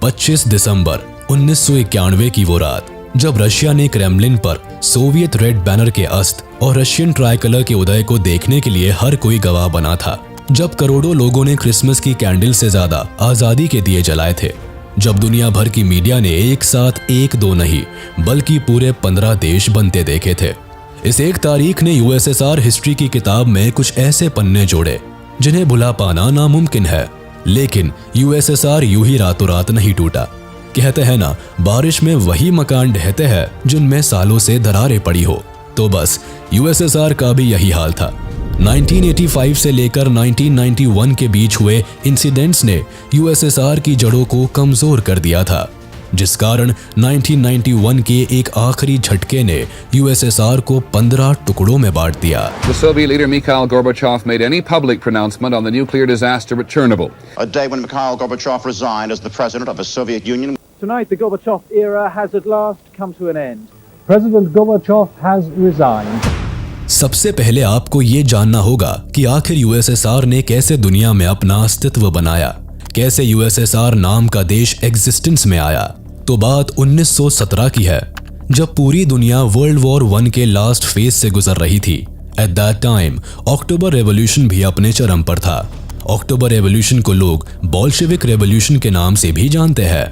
25 दिसंबर 1991 की वो रात, जब रशिया ने क्रेमलिन पर सोवियत रेड बैनर के अस्त और रशियन ट्राइकलर के उदय को देखने के लिए हर कोई गवाह बना था। जब करोड़ों लोगों ने क्रिसमस की कैंडल से ज्यादा आजादी के दिए जलाए थे। जब दुनिया भर की मीडिया ने एक साथ एक दो नहीं बल्कि पूरे 15 देश बनते देखे थे। इस एक तारीख ने यूएसएसआर हिस्ट्री की किताब में कुछ ऐसे पन्ने जोड़े जिन्हें भुला पाना नामुमकिन है। लेकिन यूएसएसआर यूं ही रातों रात नहीं टूटा। कहते हैं ना, बारिश में वही मकान ढहते हैं जिनमें सालों से दरारें पड़ी हो। तो बस यूएसएसआर का भी यही हाल था। 1985 से लेकर 1991 के बीच हुए इंसिडेंट्स ने यूएसएसआर की जड़ों को कमजोर कर दिया था, जिस कारण 1991 के एक आखिरी झटके ने यूएसएसआर को 15 टुकड़ों में बांट दिया। The Soviet leader Mikhail Gorbachev made any public pronouncement on the nuclear disaster at Chernobyl. A day when Mikhail Gorbachev resigned as the president of the Soviet Union. Tonight, the Gorbachev era has at last come to an end. President Gorbachev has resigned. सबसे पहले आपको ये जानना होगा कि आखिर USSR ने कैसे दुनिया में अपना अस्तित्व बनाया, कैसे यूएसएसआर नाम का देश एग्जिस्टेंस में आया। तो बात 1917 की है, जब पूरी दुनिया वर्ल्ड वॉर 1 के लास्ट फेज से गुजर रही थी। At that time October revolution भी अपने चरम पर था। अक्टूबर रेवोल्यूशन को लोग बोल्शेविक रेवोल्यूशन के नाम से भी जानते हैं।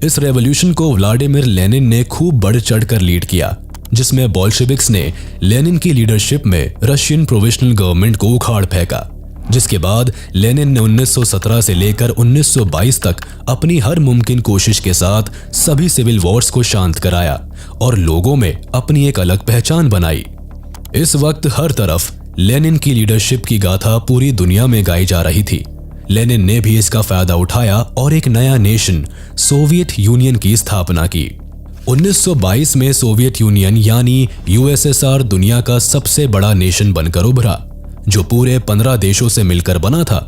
इस रेवोल्यूशन को व्लादिमीर लेनिन ने खूब बढ़ चढ़ कर लीड किया, जिसमें बोल्शेविक्स ने लेनिन की लीडरशिप में रशियन प्रोविजनल गवर्नमेंट को उखाड़ फेंका। जिसके बाद लेनिन ने 1917 से लेकर 1922 तक अपनी हर मुमकिन कोशिश के साथ सभी सिविल वॉर्स को शांत कराया और लोगों में अपनी एक अलग पहचान बनाई। इस वक्त हर तरफ लेनिन की लीडरशिप की गाथा पूरी दुनिया में गाई जा रही थी। लेनिन ने भी इसका फायदा उठाया और एक नया नेशन सोवियत यूनियन की स्थापना की। 1922 में सोवियत यूनियन यानी यूएसएसआर दुनिया का सबसे बड़ा नेशन बनकर उभरा, जो पूरे 15 देशों से मिलकर बना था,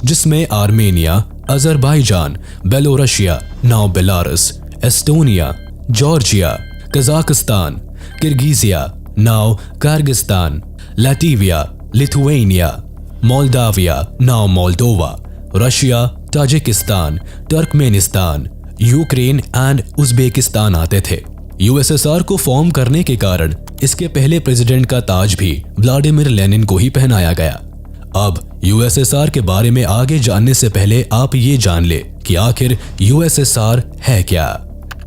जिसमें Armenia, Azerbaijan, Belorussia, now Belarus, Estonia, Georgia, Kazakhstan, Kirgizia, now Kyrgyzstan, Latvia, Lithuania, Moldavia, now Moldova, Russia, Tajikistan, Turkmenistan, Ukraine and Uzbekistan आते थे। यूएसएसआर को फॉर्म करने के कारण इसके पहले प्रेसिडेंट का ताज भी व्लादिमीर लेनिन को ही पहनाया गया। अब यूएसएसआर के बारे में आगे जानने से पहले आप ये जान ले कि आखिर यूएसएसआर है क्या।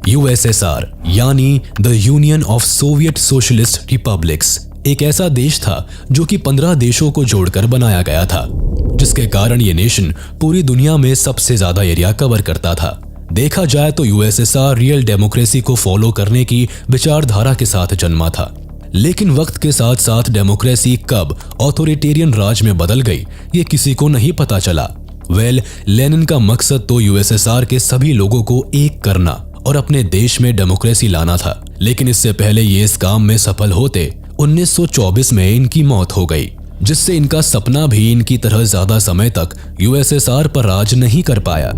यूएसएसआर यानी the union of Soviet socialist republics एक ऐसा देश था जो कि 15 देशों को जोड़कर बनाया गया था, जिसके कारण ये नेशन पूरी दुनिया में सबसे ज्यादा एरिया कवर करता था। देखा जाए तो यूएसएसआर रियल डेमोक्रेसी को फॉलो करने की विचारधारा के साथ जन्मा था, लेकिन वक्त के साथ साथ डेमोक्रेसी कब ऑथोरिटेरियन राज में बदल गई ये किसी को नहीं पता चला। लेनिन का मकसद तो यूएसएसआर के सभी लोगों को एक करना और अपने देश में डेमोक्रेसी लाना था, लेकिन इससे पहले ये इस काम में सफल होते 1924 में इनकी मौत हो गई, जिससे इनका सपना भी इनकी तरह ज्यादा समय तक यूएसएसआर पर राज नहीं कर पाया।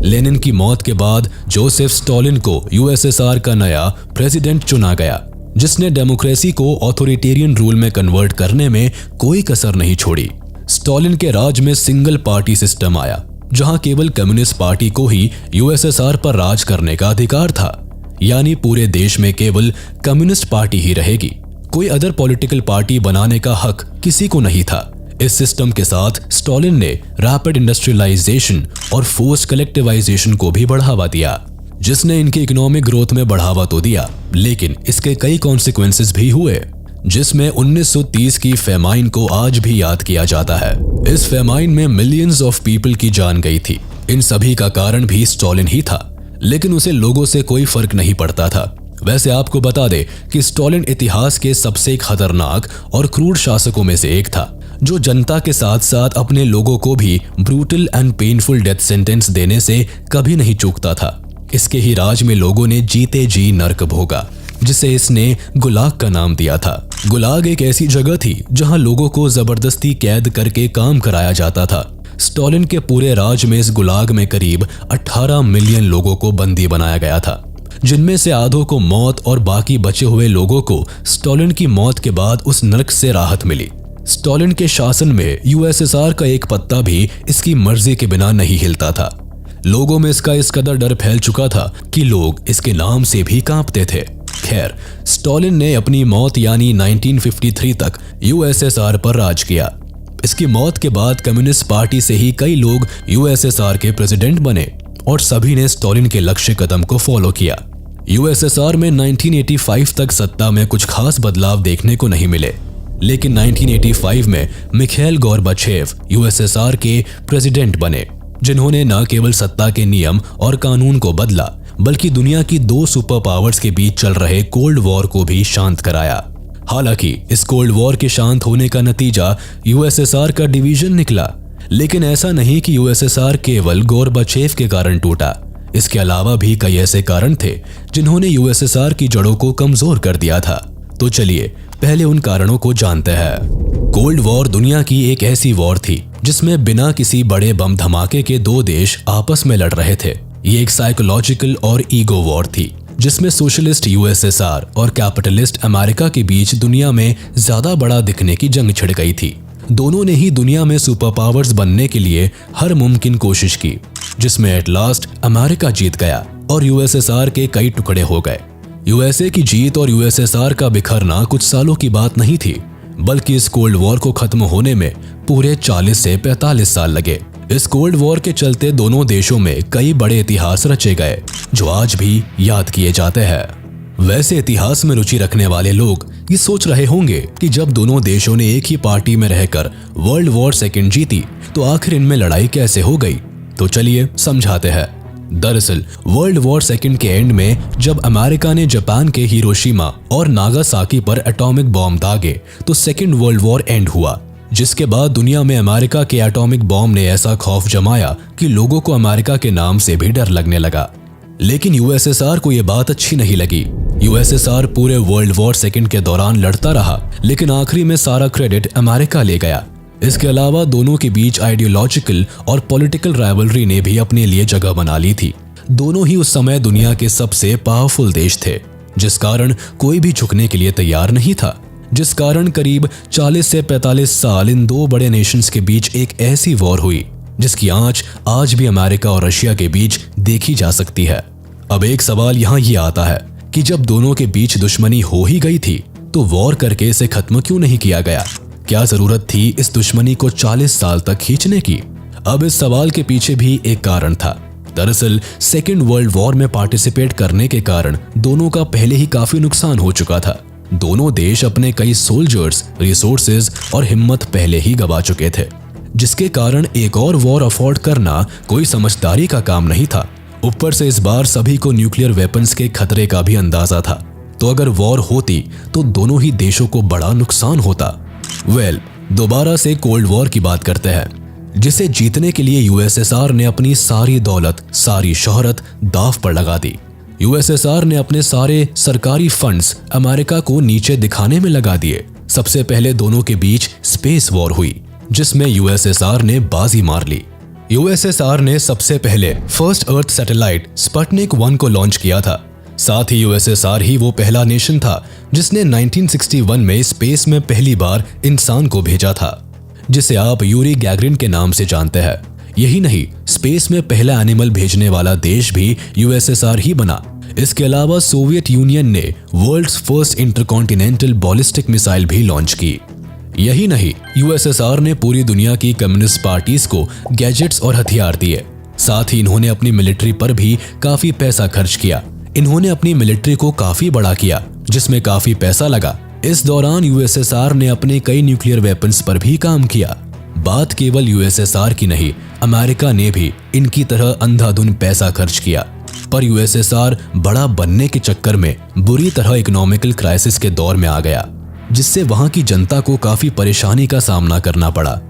लेनिन की मौत के बाद जोसेफ स्टालिन को यूएसएसआर का नया प्रेसिडेंट चुना गया, जिसने डेमोक्रेसी को ऑथोरिटेरियन रूल में कन्वर्ट करने में कोई कसर नहीं छोड़ी। स्टालिन के राज में सिंगल पार्टी सिस्टम आया, जहां केवल कम्युनिस्ट पार्टी को ही यूएसएसआर पर राज करने का अधिकार था, यानी पूरे देश में केवल कम्युनिस्ट पार्टी ही रहेगी। कोई अदर पॉलिटिकल पार्टी बनाने का हक किसी को नहीं था। इस सिस्टम के साथ स्टालिन ने रैपिड इंडस्ट्रियलाइजेशन और फोर्स कलेक्टिवाइजेशन को भी बढ़ावा दिया, जिसने इनकी इकोनॉमिक ग्रोथ में बढ़ावा तो दिया, लेकिन इसके कई कॉन्सिक्वेंसेस भी हुए, जिसमें 1930 की फेमाइन को आज भी याद किया जाता है। इस फेमाइन में मिलियंस ऑफ पीपल की जान गई थी। इन सभी का कारण भी स्टालिन ही था, लेकिन उसे लोगों से कोई फर्क नहीं पड़ता था। वैसे आपको बता दे कि स्टालिन इतिहास के सबसे खतरनाक और क्रूर शासकों में से एक था, जो जनता के साथ साथ अपने लोगों को भी brutal and painful death sentence देने से कभी नहीं चूकता था। इसके ही राज में लोगों ने जीते जी नर्क भोगा, जिसे इसने गुलाग का नाम दिया था। गुलाग एक ऐसी जगह थी जहां लोगों को जबरदस्ती कैद करके काम कराया जाता था। स्टालिन के पूरे राज में इस गुलाग में करीब 18 मिलियन लोगों को बंदी बनाया गया था, जिनमें से आधों को मौत और बाकी बचे हुए लोगों को स्टालिन की मौत के बाद उस नर्क से राहत मिली। स्टालिन के शासन में यूएसएसआर का एक पत्ता भी इसकी मर्जी के बिना नहीं हिलता था। लोगों में इसका इस कदर डर फैल चुका था कि लोग इसके नाम से भी कांपते थे। खैर, स्टालिन ने अपनी मौत यानी 1953 तक यूएसएसआर पर राज किया। इसकी मौत के बाद कम्युनिस्ट पार्टी से ही कई लोग यूएसएसआर के प्रेसिडेंट बने और सभी ने स्टालिन के लक्ष्य कदम को फॉलो किया। यूएसएसआर में 1985 तक सत्ता में कुछ खास बदलाव देखने को नहीं मिले, लेकिन 1985 में मिखाइल गोर्बाचेव यूएसएसआर के प्रेसिडेंट बने, जिन्होंने न केवल सत्ता के नियम और कानून को बदला बल्कि दुनिया की दो सुपर पावर्स के बीच चल रहे कोल्ड वॉर को भी शांत कराया। हालांकि इस कोल्ड वॉर के शांत होने का नतीजा यूएसएसआर का डिवीजन निकला, लेकिन ऐसा नहीं कि यूएसएसआर केवल गोर्बाचेव के कारण टूटा। इसके अलावा भी कई ऐसे कारण थे जिन्होंने यूएसएसआर की जड़ों को कमजोर कर दिया था। तो चलिए पहले उन कारणों को जानते हैं। कोल्ड वॉर दुनिया की एक ऐसी वॉर थी जिसमें बिना किसी बड़े बम धमाके के दो देश आपस में लड़ रहे थे। ये एक साइकोलॉजिकल और ईगो वॉर थी जिसमें सोशलिस्ट यूएसएसआर और कैपिटलिस्ट अमेरिका के बीच दुनिया में ज्यादा बड़ा दिखने की जंग छिड़ गई थी। दोनों ने ही दुनिया में सुपर पावर्स बनने के लिए हर मुमकिन कोशिश की, जिसमें एट लास्ट अमेरिका जीत गया और यूएसएसआर के कई टुकड़े हो गए। यूएसए की जीत और यूएसएसआर का बिखरना कुछ सालों की बात नहीं थी, बल्कि इस कोल्ड वॉर को खत्म होने में पूरे 40 से 45 साल लगे। इस कोल्ड वॉर के चलते दोनों देशों में कई बड़े इतिहास रचे गए जो आज भी याद किए जाते हैं। वैसे इतिहास में रुचि रखने वाले लोग ये सोच रहे होंगे कि जब दोनों देशों ने एक ही पार्टी में रहकर वर्ल्ड वॉर सेकेंड जीती तो आखिर इनमें लड़ाई कैसे हो गई। तो चलिए समझाते हैं। दरअसल वर्ल्ड वॉर सेकेंड के एंड में जब अमेरिका ने जापान के हिरोशिमा और नागासाकी पर एटॉमिक बॉम्ब दागे तो सेकेंड वर्ल्ड वॉर एंड हुआ, जिसके बाद दुनिया में अमेरिका के एटॉमिक बॉम्ब ने ऐसा खौफ जमाया कि लोगों को अमेरिका के नाम से भी डर लगने लगा। लेकिन यूएसएसआर को यह बात अच्छी नहीं लगी। यूएसएसआर पूरे वर्ल्ड वॉर सेकेंड के दौरान लड़ता रहा, लेकिन आखिरी में सारा क्रेडिट अमेरिका ले गया। इसके अलावा दोनों के बीच आइडियोलॉजिकल और पॉलिटिकल राइवलरी ने भी अपने लिए जगह बना ली थी। दोनों ही उस समय दुनिया के सबसे पावरफुल देश थे, जिस कारण कोई भी झुकने के लिए तैयार नहीं था, जिस कारण करीब 40 से 45 साल इन दो बड़े नेशंस के बीच एक ऐसी वॉर हुई जिसकी आंच आज भी अमेरिका और रशिया के बीच देखी जा सकती है। अब एक सवाल यहाँ ये आता है कि जब दोनों के बीच दुश्मनी हो ही गई थी तो वॉर करके इसे खत्म क्यों नहीं किया गया? क्या जरूरत थी इस दुश्मनी को 40 साल तक खींचने की? अब इस सवाल के पीछे भी एक कारण था। दरअसल सेकेंड वर्ल्ड वॉर में पार्टिसिपेट करने के कारण दोनों का पहले ही काफी नुकसान हो चुका था। दोनों देश अपने कई सोल्जर्स, रिसोर्सेज और हिम्मत पहले ही गवा चुके थे, जिसके कारण एक और वॉर अफोर्ड करना कोई समझदारी का काम नहीं था। ऊपर से इस बार सभी को न्यूक्लियर वेपन्स के खतरे का भी अंदाजा था, तो अगर वॉर होती तो दोनों ही देशों को बड़ा नुकसान होता। दोबारा से कोल्ड वॉर की बात करते हैं, जिसे जीतने के लिए यूएसएसआर ने अपनी सारी दौलत, सारी शोहरत दांव पर लगा दी। यूएसएसआर ने अपने सारे सरकारी फंड्स अमेरिका को नीचे दिखाने में लगा दिए। सबसे पहले दोनों के बीच स्पेस वॉर हुई, जिसमें यूएसएसआर ने बाजी मार ली। यूएसएसआर ने सबसे पहले फर्स्ट अर्थ सैटेलाइट स्पुतनिक 1 को लॉन्च किया था। साथ ही यूएसएसआर ही वो पहला नेशन था जिसने 1961 में स्पेस में पहली बार इंसान को भेजा था, जिसे आप यूरी गैगरिन के नाम से जानते हैं। यही नहीं, स्पेस में पहला एनिमल भेजने वाला देश भी यूएसएसआर ही बना। इसके अलावा सोवियत यूनियन ने world's first intercontinental ballistic missile भी लॉन्च की। यही नहीं, यूएसएसआर ने पूरी दुनिया की कम्युनिस्ट पार्टीज को गैजेट्स और हथियार दिए। साथ ही इन्होंने अपनी मिलिट्री पर भी काफी पैसा खर्च किया। इन्होंने अपनी मिलिट्री को काफी बड़ा किया, जिसमें काफी पैसा लगा। इस दौरान यूएसएसआर ने अपने कई न्यूक्लियर वेपन्स पर भी काम किया। बात केवल यूएसएसआर की नहीं, अमेरिका ने भी इनकी तरह अंधाधुन पैसा खर्च किया। पर यूएसएसआर बड़ा बनने के चक्कर में बुरी तरह इकोनॉमिकल क्राइसिस के दौर में आ गया, जिससे वहां की जनता को काफी परेशानी का सामना करना पड़ा।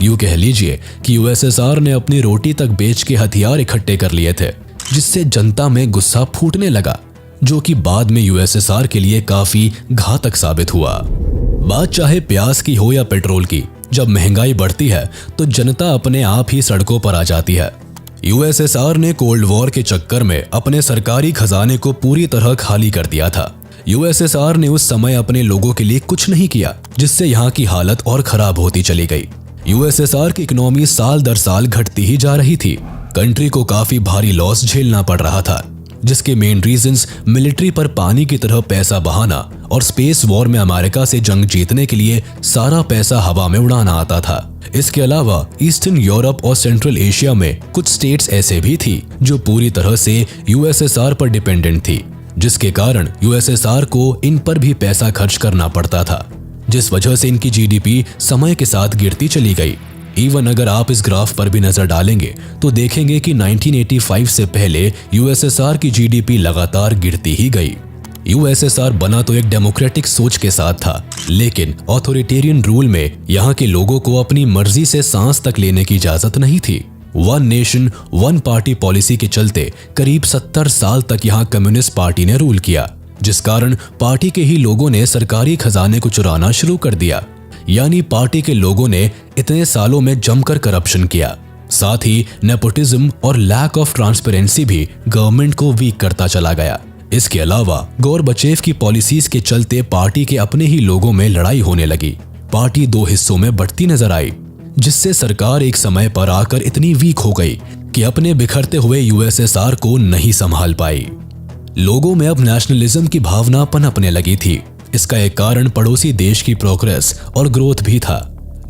यूं कह लीजिए कि यूएसएसआर ने अपनी रोटी तक बेच के हथियार इकट्ठे कर लिए थे, जिससे जनता में गुस्सा फूटने लगा, जो कि बाद में यूएसएसआर के लिए काफी घातक साबित हुआ। बात चाहे प्याज की हो या पेट्रोल की, जब महंगाई बढ़ती है तो जनता अपने आप ही सड़कों पर आ जाती है। यूएसएसआर ने कोल्ड वॉर के चक्कर में अपने सरकारी खजाने को पूरी तरह खाली कर दिया था। यूएसएसआर ने उस समय अपने लोगों के लिए कुछ नहीं किया, जिससे यहाँ की हालत और खराब होती चली गई। यूएसएसआर की इकोनॉमी साल दर साल घटती ही जा रही थी। कंट्री को काफी भारी लॉस झेलना पड़ रहा था, जिसके मेन रीजंस मिलिट्री पर पानी की तरह पैसा बहाना और स्पेस वॉर में अमेरिका से जंग जीतने के लिए सारा पैसा हवा में उड़ाना आता था। इसके अलावा ईस्टर्न यूरोप और सेंट्रल एशिया में कुछ स्टेट्स ऐसे भी थी जो पूरी तरह से यूएसएसआर पर डिपेंडेंट थी, जिसके कारण यूएसएसआर को इन पर भी पैसा खर्च करना पड़ता था, जिस वजह से इनकी जीडीपी समय के साथ गिरती चली गई। इवन अगर आप इस ग्राफ पर भी नजर डालेंगे तो देखेंगे कि 1985 से पहले यूएसएसआर की जीडीपी लगातार गिरती ही गई। यूएसएसआर बना तो एक डेमोक्रेटिक सोच के साथ था, लेकिन ऑथोरिटेरियन रूल में यहाँ के लोगों को अपनी मर्जी से सांस तक लेने की इजाजत नहीं थी। One nation one party policy के चलते करीब 70 साल तक यहाँ कम्युनिस्ट पार्टी ने रूल किया, जिस कारण पार्टी के ही लोगों ने सरकारी खजाने को चुराना शुरू कर दिया। यानी पार्टी के लोगों ने इतने सालों में जमकर करप्शन किया। साथ ही नेपोटिज्म और लैक ऑफ ट्रांसपेरेंसी भी गवर्नमेंट को वीक करता चला गया। इसके अलावा गोरबचेव की पॉलिसीज के चलते पार्टी के अपने ही लोगों में लड़ाई होने लगी। पार्टी दो हिस्सों में बढ़ती नजर आई, जिससे सरकार एक समय पर आकर इतनी वीक हो गई कि अपने बिखरते हुए यूएसएसआर को नहीं संभाल पाई। लोगों में अब नेशनलिज्म की भावना पनपने लगी थी। इसका एक कारण पड़ोसी देश की प्रोग्रेस और ग्रोथ भी था।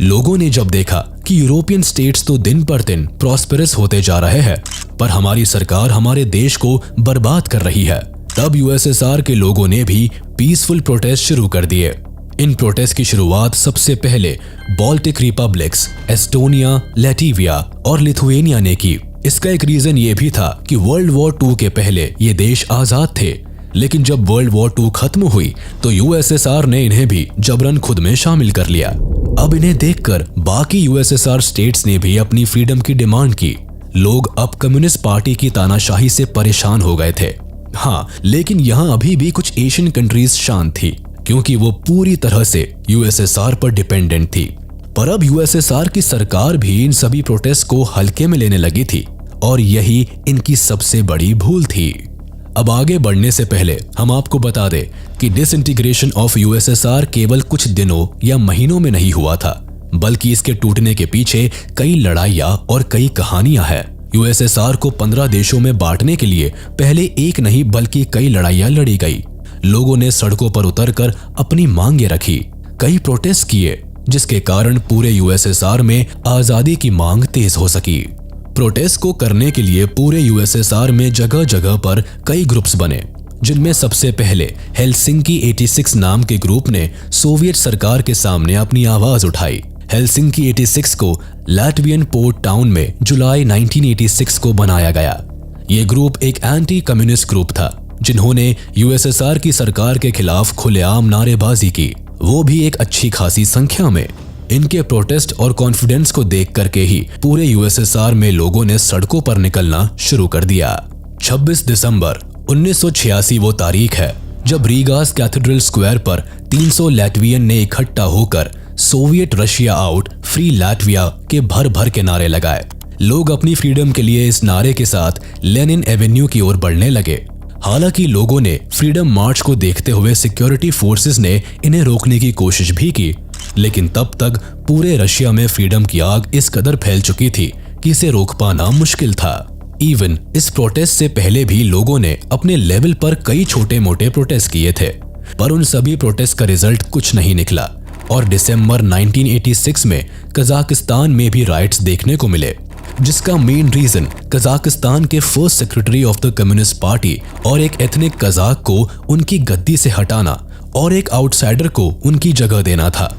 लोगों ने जब देखा कि यूरोपियन स्टेट्स तो दिन पर दिन प्रॉस्पेरस होते जा रहे हैं, पर हमारी सरकार हमारे देश को बर्बाद कर रही है, तब यूएसएसआर के लोगों ने भी पीसफुल प्रोटेस्ट शुरू कर दिए। इन प्रोटेस्ट की शुरुआत सबसे पहले बाल्टिक रिपब्लिक्स एस्टोनिया, लैटविया और लिथुएनिया ने की। इसका एक रीजन ये भी था कि वर्ल्ड वॉर 2 के पहले ये देश आजाद थे, लेकिन जब वर्ल्ड वॉर 2 खत्म हुई तो यूएसएसआर ने इन्हें भी जबरन खुद में शामिल कर लिया। अब इन्हें देखकर बाकी यूएसएसआर स्टेट्स ने भी अपनी फ्रीडम की डिमांड की। लोग अब कम्युनिस्ट पार्टी की तानाशाही से परेशान हो गए थे। हाँ, लेकिन यहाँ अभी भी कुछ एशियन कंट्रीज शांत थी, क्योंकि वो पूरी तरह से यूएसएसआर पर डिपेंडेंट थी। पर अब यूएसएसआर की सरकार भी इन सभी प्रोटेस्ट को हल्के में लेने लगी थी, और यही इनकी सबसे बड़ी भूल थी। अब आगे बढ़ने से पहले हम आपको बता दें कि डिसइंटीग्रेशन ऑफ यूएसएसआर केवल कुछ दिनों या महीनों में नहीं हुआ था, बल्कि इसके टूटने के पीछे कई लड़ाइयां और कई कहानियां हैं। यूएसएसआर को 15 देशों में बांटने के लिए पहले एक नहीं बल्कि कई लड़ाइयां लड़ी गई। लोगों ने सड़कों पर उतरकर अपनी मांगें रखी, कई प्रोटेस्ट किए, जिसके कारण पूरे यूएसएसआर में आजादी की मांग तेज हो सकी। प्रोटेस्ट को करने के लिए पूरे यूएसएसआर में जगह जगह पर कई ग्रुप्स बने, जिनमें सबसे पहले हेलसिंकी 86 नाम के ग्रुप ने सोवियत सरकार के सामने अपनी आवाज उठाई। हेलसिंकी 86 को लैटवियन पोर्ट टाउन में जुलाई 1986 को बनाया गया। ये ग्रुप एक एंटी कम्युनिस्ट ग्रुप था, जिन्होंने यूएसएसआर की सरकार के खिलाफ खुलेआम नारेबाजी की, वो भी एक अच्छी खासी संख्या में। इनके प्रोटेस्ट और कॉन्फिडेंस को देख करके ही पूरे यूएसएसआर में लोगों ने सड़कों पर निकलना शुरू कर दिया। 26 दिसंबर 1986 वो तारीख है जब रीगास कैथेड्रल स्क्वायर पर 300 लैटवियन ने इकट्ठा होकर Soviet Russia out, free Latvia के भर भर के नारे लगाए। लोग अपनी फ्रीडम के लिए इस नारे के साथ लेनिन एवेन्यू की ओर बढ़ने लगे। हालांकि लोगों ने फ्रीडम मार्च को देखते हुए सिक्योरिटी फोर्सेस ने इन्हें रोकने की कोशिश भी की, लेकिन तब तक पूरे रशिया में फ्रीडम की आग इस कदर फैल चुकी थी कि इसे रोक पाना मुश्किल था। इवन इस प्रोटेस्ट से पहले भी लोगों ने अपने लेवल पर कई छोटे मोटे प्रोटेस्ट किए थे, पर उन सभी प्रोटेस्ट का रिजल्ट कुछ नहीं निकला और दिसंबर 1986 में कजाकिस्तान में भी राइट्स देखने को मिले, जिसका मेन रीजन कजाकिस्तान के first secretary of the communist party और एक एथनिक कजाक को उनकी गद्दी से हटाना और एक आउटसाइडर को उनकी जगह देना था,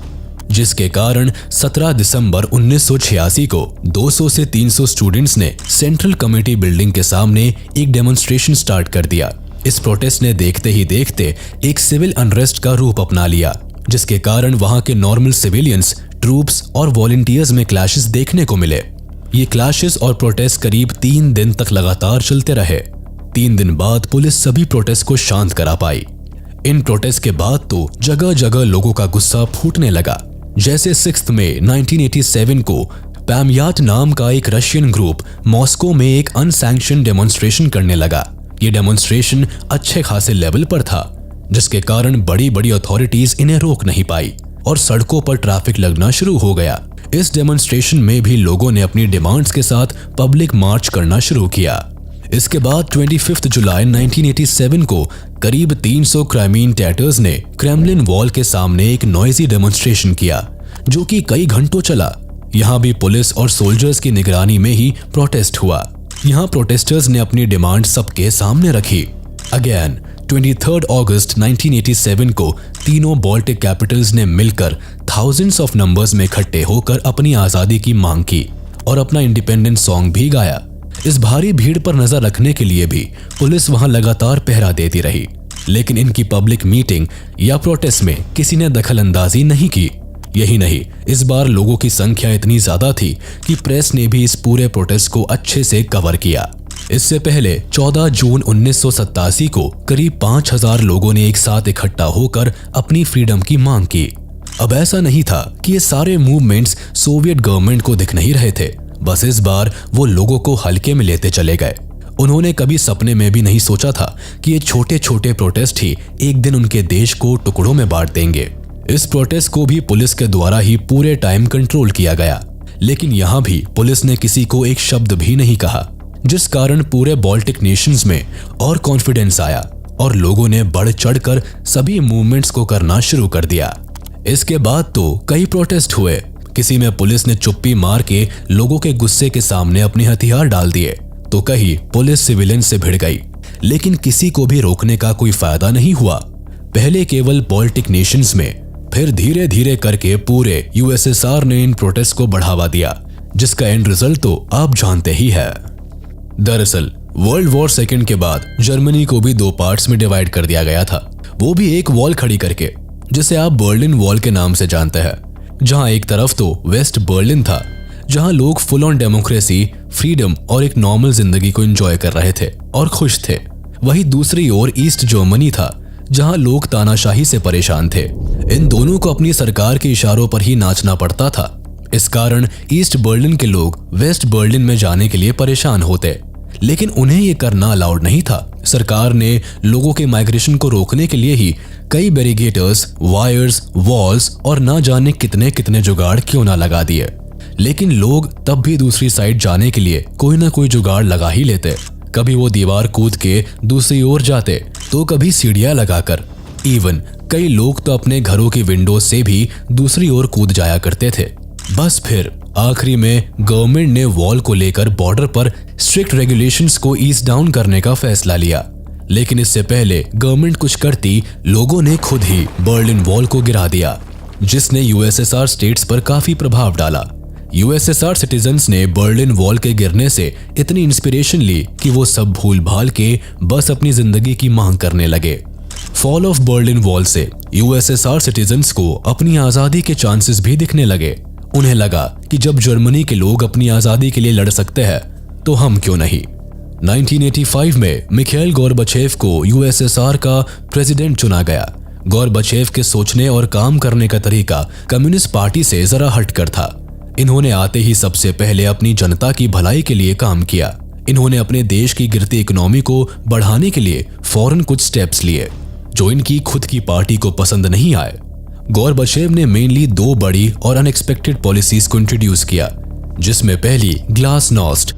जिसके कारण 17 दिसंबर 1986 को 200 से 300 स्टूडेंट्स ने सेंट्रल कमेटी बिल्डिंग के सामने एक डेमोन्स्ट्रेशन स्टार्ट कर दिया। इस प्रोटेस्ट ने देखते ही देखते एक सिविल अनरेस्ट का रूप अपना लिया, जिसके कारण वहां के नॉर्मल सिविलियंस, ट्रूप्स और वॉलंटियर्स में क्लैशेस देखने को मिले। ये क्लैशेस और प्रोटेस्ट करीब 3 दिन तक लगातार चलते रहे। 3 दिन बाद पुलिस सभी प्रोटेस्ट को शांत करा पाई। इन प्रोटेस्ट के बाद तो जगह जगह लोगों का गुस्सा फूटने लगा। जैसे 6 मई 1987 को पैमयाट नाम का एक रशियन ग्रुप मॉस्को में एक अनसैंक्शन डेमोन्स्ट्रेशन करने लगा। ये डेमोन्स्ट्रेशन अच्छे खासे लेवल पर था, जिसके कारण बड़ी बड़ी अथॉरिटीज इन्हें रोक नहीं पाई और सड़कों पर ट्रैफिक लगना शुरू हो गया। इस डेमोन्स्ट्रेशन में भी लोगों ने अपनी डिमांड्स के साथ पब्लिक मार्च करना शुरू किया। इसके बाद 25 जुलाई 1987 को करीब 300 क्राइमीन टैटर्स ने क्रेमलिन वॉल के सामने एक नॉइजी डेमोन्स्ट्रेशन किया जो कि कई घंटों चला। यहाँ भी पुलिस और सोल्जर्स की निगरानी में ही प्रोटेस्ट हुआ। यहाँ प्रोटेस्टर्स ने अपनी डिमांड सबके सामने रखी। अगेन 23 अगस्त 1987 को तीनों बाल्टिक कैपिटल्स ने मिलकर थाउजेंड्स ऑफ नंबर्स में इकट्ठे होकर अपनी आजादी की मांग की और अपना इंडिपेंडेंस सॉन्ग भी गाया। इस भारी भीड़ पर नजर रखने के लिए भी पुलिस वहां लगातार पहरा देती रही, लेकिन इनकी पब्लिक मीटिंग या प्रोटेस्ट में किसी ने दखलंदाजी नहीं की। यही नहीं, इस बार लोगों की संख्या इतनी ज्यादा थी कि प्रेस ने भी इस पूरे प्रोटेस्ट को अच्छे से कवर किया। इससे पहले 14 जून 1987 को करीब 5000 लोगों ने एक साथ इकट्ठा होकर अपनी फ्रीडम की मांग की। अब ऐसा नहीं था कि ये सारे मूवमेंट्स सोवियत गवर्नमेंट को दिख नहीं रहे थे, बस इस बार वो लोगों को हल्के में लेते चले गए। उन्होंने कभी सपने में भी नहीं सोचा था कि ये छोटे छोटे प्रोटेस्ट ही एक दिन उनके देश को टुकड़ों में बांट देंगे। इस प्रोटेस्ट को भी पुलिस के द्वारा ही पूरे टाइम कंट्रोल किया गया, लेकिन यहाँ भी पुलिस ने किसी को एक शब्द भी नहीं कहा, जिस कारण पूरे बाल्टिक नेशंस में और कॉन्फिडेंस आया और लोगों ने बढ़ चढ़कर सभी मूवमेंट्स को करना शुरू कर दिया। इसके बाद तो कई प्रोटेस्ट हुए। किसी में पुलिस ने चुप्पी मार के लोगों के गुस्से के सामने अपने हथियार डाल दिए, तो कहीं पुलिस सिविलियन से भिड़ गई, लेकिन किसी को भी रोकने का कोई फायदा नहीं हुआ। पहले केवल बाल्टिक नेशंस में, फिर धीरे धीरे करके पूरे यूएसएसआर ने इन प्रोटेस्ट को बढ़ावा दिया, जिसका एंड रिजल्ट तो आप जानते ही है। दरअसल वर्ल्ड वॉर सेकेंड के बाद जर्मनी को भी 2 पार्ट्स में डिवाइड कर दिया गया था, वो भी एक वॉल खड़ी करके, जिसे आप बर्लिन वॉल के नाम से जानते हैं। जहां एक तरफ तो वेस्ट बर्लिन था, जहां लोग फुल ऑन डेमोक्रेसी, फ्रीडम और एक नॉर्मल जिंदगी को एंजॉय कर रहे थे और खुश थे। वहीं दूसरी ओर ईस्ट जर्मनी था, जहां लोग तानाशाही से परेशान थे। इन दोनों को अपनी सरकार के इशारों पर ही नाचना पड़ता था। इस कारण ईस्ट बर्लिन के लोग वेस्ट बर्लिन में जाने के लिए परेशान होते, लेकिन उन्हें ये करना अलाउड नहीं था। सरकार ने लोगों के माइग्रेशन को रोकने के लिए ही कई बैरिगेटर्स, वायर्स, वॉल्स और ना जाने कितने कितने जुगाड़ क्यों ना लगा दिए, लेकिन लोग तब भी दूसरी साइड जाने के लिए कोई ना कोई जुगाड़ लगा ही लेते। कभी वो दीवार कूद के दूसरी ओर जाते, तो कभी सीढ़ियां लगाकर। इवन कई लोग तो अपने घरों की विंडो से भी दूसरी ओर कूद जाया करते थे। बस फिर आखिरी में गवर्नमेंट ने वॉल को लेकर बॉर्डर पर स्ट्रिक्ट रेगुलेशंस को ईज डाउन करने का फैसला लिया, लेकिन इससे पहले गवर्नमेंट कुछ करती, लोगों ने खुद ही बर्लिन वॉल को गिरा दिया, जिसने यूएसएसआर स्टेट्स पर काफी प्रभाव डाला। यूएसएसआर सिटीजन्स ने बर्लिन वॉल के गिरने से इतनी इंस्पिरेशन ली कि वो सब भूल भाल के बस अपनी जिंदगी की मांग करने लगे। फॉल ऑफ बर्लिन वॉल से यूएसएसआर सिटीजन्स को अपनी आजादी के चांसेस भी दिखने लगे। उन्हें लगा कि जब जर्मनी के लोग अपनी आजादी के लिए लड़ सकते हैं, तो हम क्यों नहीं। 1985 में मिखाइल गोर्बाचेव को यूएसएसआर का प्रेसिडेंट चुना गया। गोर्बाचेव के सोचने और काम करने का तरीका कम्युनिस्ट पार्टी से जरा हटकर था। इन्होंने आते ही सबसे पहले अपनी जनता की भलाई के लिए काम किया। इन्होंने अपने देश की गिरती इकोनॉमी को बढ़ाने के लिए फौरन कुछ स्टेप्स लिए, जो इनकी खुद की पार्टी को पसंद नहीं आए। गोर्बाचेव ने मेनली 2 बड़ी और अनएक्सपेक्टेड पॉलिसीज को इंट्रोड्यूस किया, जिसमें पहली ग्लासनोस्ट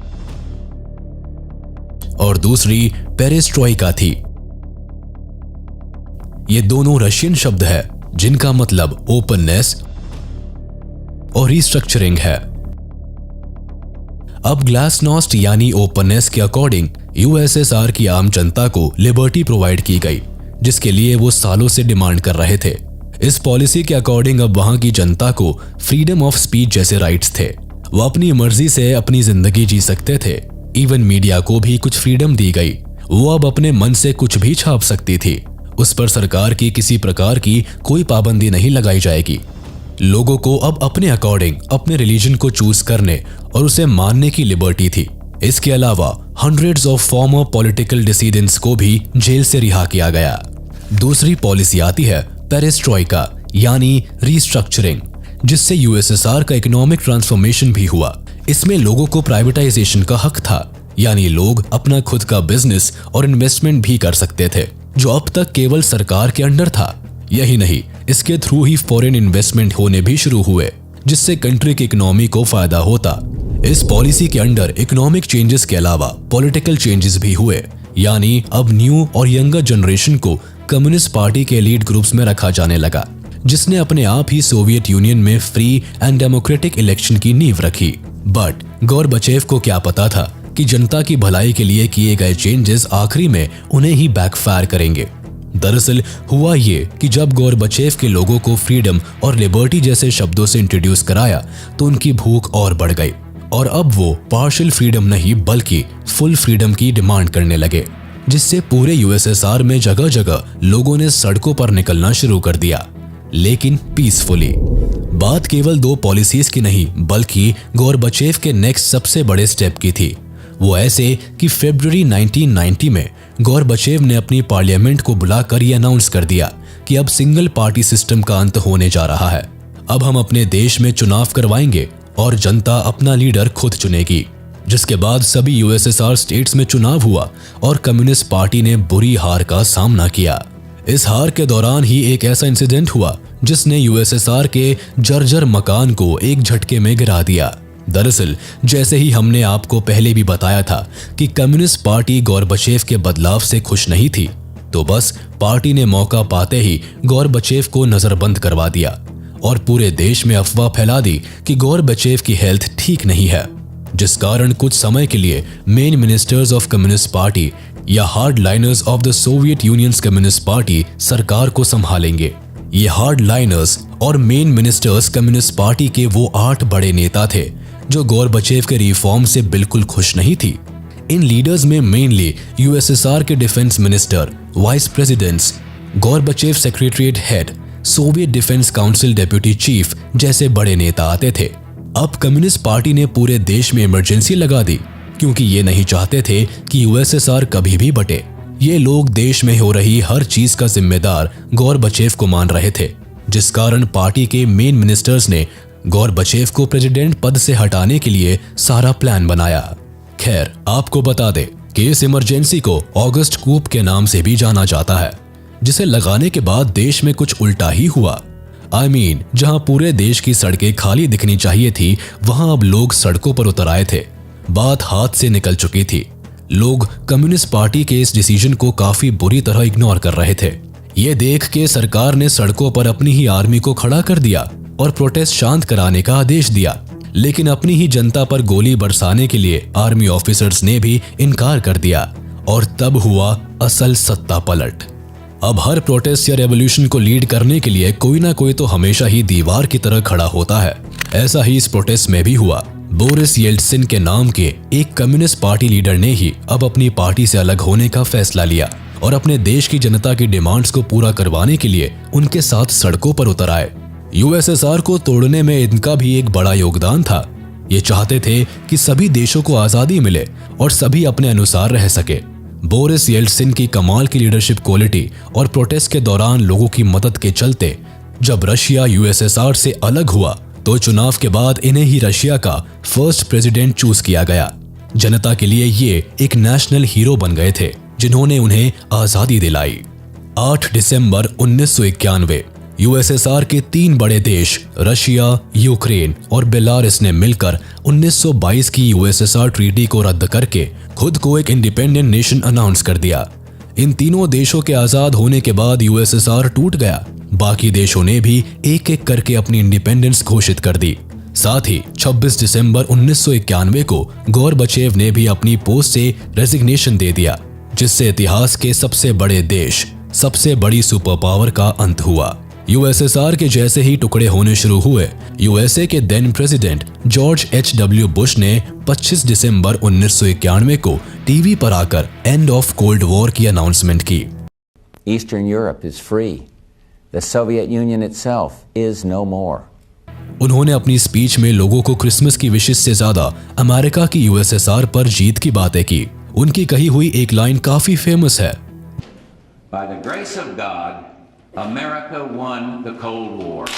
और दूसरी पेरेस्ट्रोइका थी। ये दोनों रशियन शब्द है, जिनका मतलब ओपननेस और रिस्ट्रक्चरिंग है। अब ग्लासनोस्ट यानी ओपननेस के अकॉर्डिंग यूएसएसआर की आम जनता को लिबर्टी प्रोवाइड की गई, जिसके लिए वो सालों से डिमांड कर रहे थे। इस पॉलिसी के अकॉर्डिंग अब वहां की जनता को फ्रीडम ऑफ स्पीच जैसे राइट्स थे। वो अपनी मर्जी से अपनी जिंदगी जी सकते थे। इवन मीडिया को भी कुछ फ्रीडम दी गई। वो अब अपने मन से कुछ भी छाप सकती थी। उस पर सरकार की किसी प्रकार की कोई पाबंदी नहीं लगाई जाएगी। लोगों को अब अपने अकॉर्डिंग अपने रिलीजन को चूज करने और उसे मानने की लिबर्टी थी। इसके अलावा हंड्रेड्स ऑफ फॉर्मर पॉलिटिकल डिसीडेंट्स को भी जेल से रिहा किया गया। दूसरी पॉलिसी आती है पेरेस्ट्रोइका यानी रिस्ट्रक्चरिंग, जिससे यूएसएसआर का इकोनॉमिक ट्रांसफॉर्मेशन भी हुआ। इसमें लोगों को प्राइवेटाइजेशन का हक था, यानी लोग अपना खुद का बिजनेस और इन्वेस्टमेंट भी कर सकते थे, जो अब तक केवल सरकार के अंडर था। यही नहीं, इसके थ्रू ही फॉरेन इन्वेस्टमेंट होने भी शुरू हुए, जिससे कंट्री की इकोनॉमी को फायदा होता। इस पॉलिसी के अंडर इकोनॉमिक चेंजेस के अलावा पॉलिटिकल चेंजेस भी हुए, यानी अब न्यू और यंगर जनरेशन को कम्युनिस्ट पार्टी के लीड ग्रुप्स में रखा जाने लगा, जिसने अपने आप ही सोवियत यूनियन में फ्री एंड डेमोक्रेटिक इलेक्शन की नींव रखी। बट गोरबचेव को क्या पता था कि जनता की भलाई के लिए किए गए चेंजेस आखिरी में उन्हें ही बैकफायर करेंगे। दरअसल हुआ ये कि जब गोरबचेव के लोगों को फ्रीडम और लिबर्टी जैसे शब्दों से इंट्रोड्यूस कराया तो उनकी भूख और बढ़ गई और अब वो पार्शियल फ्रीडम नहीं बल्कि फुल फ्रीडम की डिमांड करने लगे, जिससे पूरे यूएसएसआर में जगह जगह लोगों ने सड़कों पर निकलना शुरू कर दिया, लेकिन पीसफुली। बात केवल 2 पॉलिसीज की नहीं बल्कि गोरबचेव के नेक्स्ट सबसे बड़े स्टेप की थी। वो ऐसे कि फरवरी 1990 में गोरबचेव ने अपनी पार्लियामेंट को बुलाकर ये अनाउंस कर दिया कि अब सिंगल पार्टी सिस्टम का अंत होने जा रहा है। अब हम अपने देश में चुनाव करवाएंगे और जनता अपना लीडर खुद चुनेगी। जिसके बाद सभी यूएसएसआर स्टेट्स में चुनाव हुआ और कम्युनिस्ट पार्टी ने बुरी हार का सामना किया। इस हार के दौरान ही एक ऐसा इंसिडेंट हुआ जिसने यूएसएसआर के जर्जर मकान को एक झटके में गिरा दिया। दरअसल जैसे ही हमने आपको पहले भी बताया था कि कम्युनिस्ट पार्टी गोरबचेव के बदलाव से खुश नहीं थी, तो बस पार्टी ने मौका पाते ही गोरबचेव को नजरबंद करवा दिया और पूरे देश में अफवाह फैला दी कि गोरबचेव की हेल्थ ठीक नहीं है, जिस कारण कुछ समय के लिए main ministers of communist party या hard liners of the Soviet unions communist party सरकार को संभालेंगे। ये हार्ड लाइनर्स और मेन मिनिस्टर्स कम्युनिस्ट पार्टी के वो 8 बड़े नेता थे जो गोरबचेव के रिफॉर्म से बिल्कुल खुश नहीं थी। इन लीडर्स में मेनली यूएसएसआर के defence minister, vice presidents, Gorbachev secretariat head, Soviet defence council deputy chief जैसे बड़े नेता आते थे। अब कम्युनिस्ट पार्टी ने पूरे देश में इमरजेंसी लगा दी क्योंकि ये नहीं चाहते थे कि यूएसएसआर कभी भी बटे। ये लोग देश में हो रही हर चीज का जिम्मेदार गोरबचेव को मान रहे थे, जिस कारण पार्टी के मेन मिनिस्टर्स ने गोरबचेव को प्रेसिडेंट पद से हटाने के लिए सारा प्लान बनाया। खैर, आपको बता दें कि इस इमरजेंसी को ऑगस्ट कूप के नाम से भी जाना जाता है, जिसे लगाने के बाद देश में कुछ उल्टा ही हुआ। जहां पूरे देश की सड़कें खाली दिखनी चाहिए थी, वहां अब लोग सड़कों पर उतर आए थे। बात हाथ से निकल चुकी थी। लोग कम्युनिस्ट पार्टी के इस डिसीजन को काफी बुरी तरह इग्नोर कर रहे थे। ये देख के सरकार ने सड़कों पर अपनी ही आर्मी को खड़ा कर दिया और प्रोटेस्ट शांत कराने का आदेश दिया, लेकिन अपनी ही जनता पर गोली बरसाने के लिए आर्मी ऑफिसर्स ने भी इनकार कर दिया और तब हुआ असल सत्ता पलट। अब हर प्रोटेस्ट या रेवोल्यूशन को लीड करने के लिए कोई ना कोई तो हमेशा ही दीवार की तरह खड़ा होता है। ऐसा ही इस प्रोटेस्ट में भी हुआ। बोरिस येल्टसिन के नाम के एक कम्युनिस्ट पार्टी लीडर ने ही अब अपनी पार्टी से अलग होने का फैसला लिया और अपने देश की जनता की डिमांड्स को पूरा करवाने के लिए उनके साथ सड़कों पर उतर आए। यूएसएसआर को तोड़ने में इनका भी एक बड़ा योगदान था। ये चाहते थे कि सभी देशों को आजादी मिले और सभी अपने अनुसार रह सके। बोरिस येल्टसिन की कमाल की लीडरशिप क्वालिटी और प्रोटेस्ट के दौरान लोगों की मदद के चलते जब रशिया यूएसएसआर से अलग हुआ तो चुनाव के बाद इन्हें ही रशिया का फर्स्ट प्रेसिडेंट चूज किया गया। जनता के लिए ये एक नेशनल हीरो बन गए थे जिन्होंने उन्हें आजादी दिलाई। 8 दिसंबर 1991 यूएसएसआर के 3 बड़े देश रशिया, यूक्रेन और बेलारूस ने मिलकर 1922 की यूएसएसआर ट्रीटी को रद्द करके खुद को एक इंडिपेंडेंट नेशन अनाउंस कर दिया। इन तीनों देशों के आजाद होने के बाद यूएसएसआर टूट गया। बाकी देशों ने भी एक एक करके अपनी इंडिपेंडेंस घोषित कर दी। साथ ही 26 दिसंबर 1991 को गोरबचेव ने भी अपनी पोस्ट से रेजिग्नेशन दे दिया, जिससे इतिहास के सबसे बड़े देश, सबसे बड़ी सुपर पावर का अंत हुआ। यूएसएसआर के जैसे ही टुकड़े होने शुरू हुए, यूएसए के then president George H.W. Bush ने 25 दिसंबर 1991 को टीवी पर आकर एंड ऑफ कोल्ड वॉर की अनाउंसमेंट की। Eastern Europe is free. The Soviet Union itself is no more. उन्होंने अपनी स्पीच में लोगों को क्रिसमस की विशेष से ज्यादा अमेरिका की यूएसएसआर पर जीत की बातें की। उनकी कही हुई एक लाइन काफी फेमस है, By the grace of God, America won the Cold War.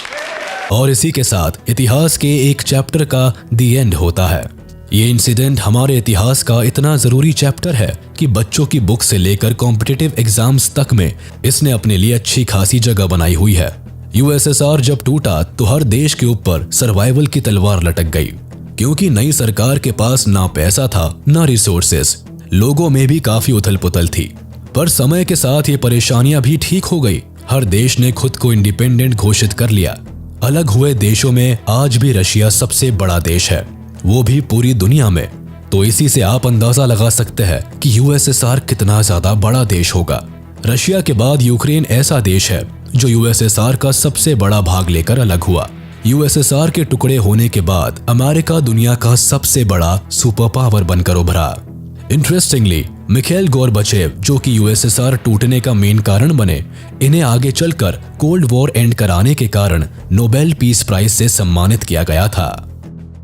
और इसी के साथ इतिहास के एक चैप्टर का दी एंड होता है। ये इंसिडेंट हमारे इतिहास का इतना जरूरी चैप्टर है कि बच्चों की बुक से लेकर कॉम्पिटिटिव एग्जाम्स तक में इसने अपने लिए अच्छी खासी जगह बनाई हुई है। यूएसएसआर जब टूटा तो हर देश के ऊपर सर्वाइवल की तलवार लटक गई, क्योंकि नई सरकार के पास ना पैसा था ना रिसोर्सेस। लोगों में भी काफी उथल पुथल थी, पर समय के साथ ये परेशानियां भी ठीक हो गई। हर देश ने खुद को इंडिपेंडेंट घोषित कर लिया। अलग हुए देशों में आज भी रशिया सबसे बड़ा देश है, वो भी पूरी दुनिया में। तो इसी से आप अंदाजा लगा सकते हैं कि यूएसएसआर कितना ज्यादा बड़ा देश होगा। रशिया के बाद यूक्रेन ऐसा देश है जो यूएसएसआर का सबसे बड़ा भाग लेकर अलग हुआ। यूएसएसआर के टुकड़े होने के बाद अमेरिका दुनिया का सबसे बड़ा सुपर पावर बनकर उभरा। इंटरेस्टिंगली, मिखाइल गोर्बाचेव, जो कि यूएसएसआर टूटने का मेन कारण बने, इन्हें आगे चलकर कोल्ड वॉर एंड कराने के कारण नोबेल पीस प्राइज से सम्मानित किया गया था।